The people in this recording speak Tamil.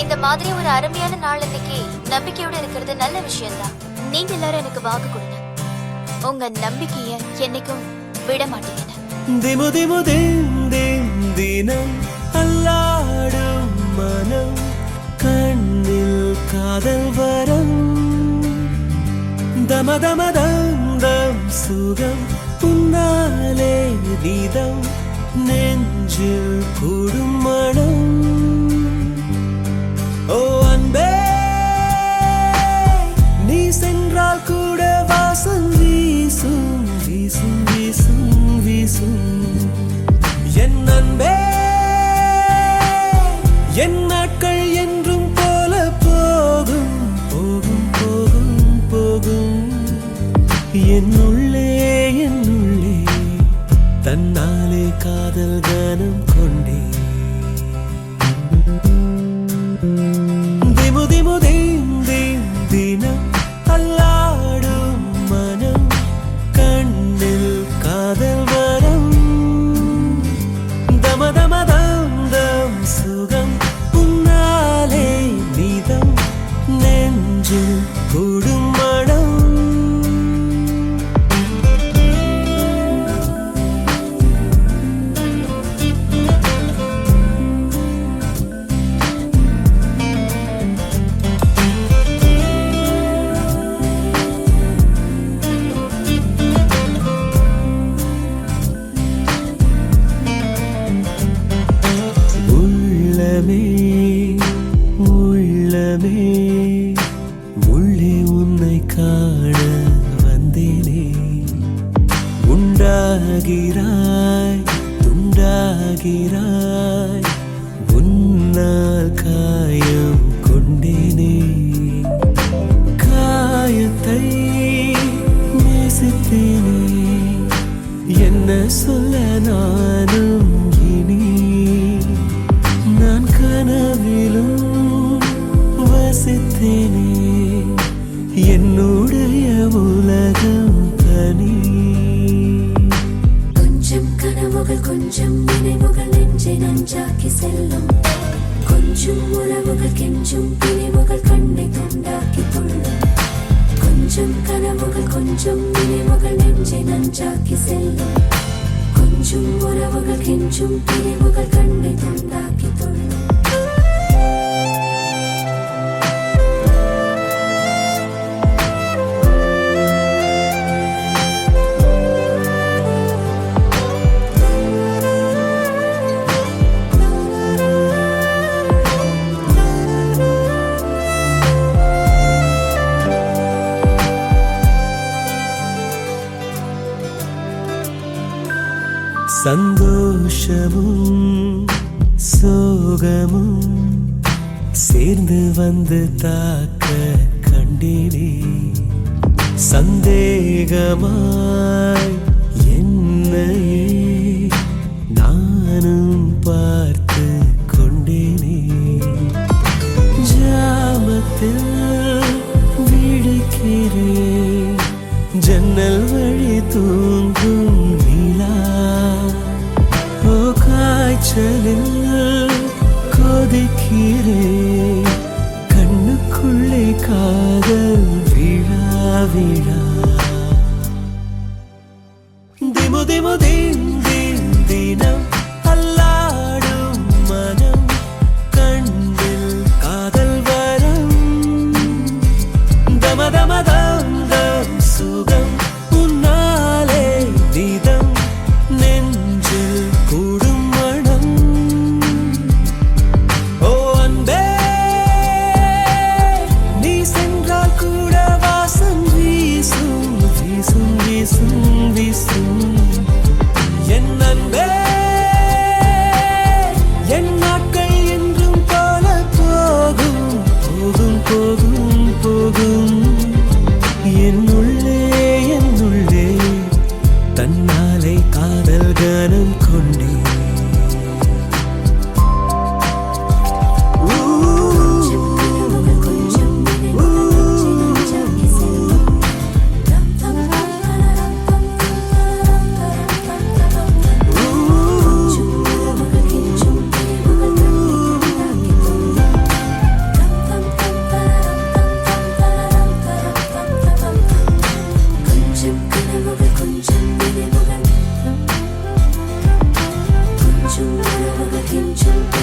இந்த மாதிரி ஒரு அருமையான நாள் இன்னைக்கு நம்பிக்கையோட இருக்கிறது நல்ல விஷயம்தான். நீங்க எல்லாரும் எனக்கு வாக்கு கொடுங்க, உங்க நம்பிக்கைய என்னைக்கும் விட மாட்டீங்க. திமு திமு தினம் அல்லாடும் மனம், கண்ணில் காதல் வரம், தம தம தம் சுகம், உன்னாலே நீதம், நெஞ்சில் கூடும் மனம். ஓ அன்பே, நீ சென்றால் கூட வாசம் வீசும் வீசும் வீசும் வீசும். என் அன்பே, என் நாட்கள் என்றும் போல போகும் போகும் போகும் போகும். என்னுள்ளே தன்னாலே காதல் கானம் கொண்டே. திமு திமு தினம் அல்லாடும் மனம், கண்ணில் காதல் வரம், தம தம தம் சுகம், உன்னாலே நீதம், நெஞ்சில் கூடும் மனம். உள்ளமே உள்ளே உன்னை காண வந்தேனே. உண்டாகிறாய் துண்டாகிறாய், உன்னால் காயம் கொண்டேனே. காயத்தை நேசித்தேனே, என்ன சொல்ல நானும் இனி. நான் கனவிலும் வசித்தேனே, என்னுடைய உலகம் தனி. கொஞ்சம் கனவுகள் கொஞ்சம் நினைவுகள் நெஞ்சை நஞ்சாக்கி செல்லும். கொஞ்சம் உறவுகள் கெஞ்சும் பிரிவுகள் கண்ணை துண்டாக்கி கொள்ளும். கொஞ்சம் கனவுகள் கொஞ்சம் நினைவுகள் நெஞ்சை நஞ்சாக்கி செல்லும். கொஞ்சம் உறவுகள் கெஞ்சும் பிரிவுகள் கண்ணை துண்டாக்கி கொள்ளும். சந்தோஷமும் சோகமும் சேர்ந்து வந்து தாக்க கண்டேனே. சந்தேகமாய் என்னையே நானும் பார்த்து கொண்டேனே. ஜாமத்தில் விழிக்கிறேன், ஜன்னல் வழி தூங்கும் நிலா. ஓ காய்ச்சலில் கொதிக்கிறேன், கண்ணுக்குள்ளே காதல் விழா விழா. கொஞ்சம் உறவுகள் கெஞ்சும்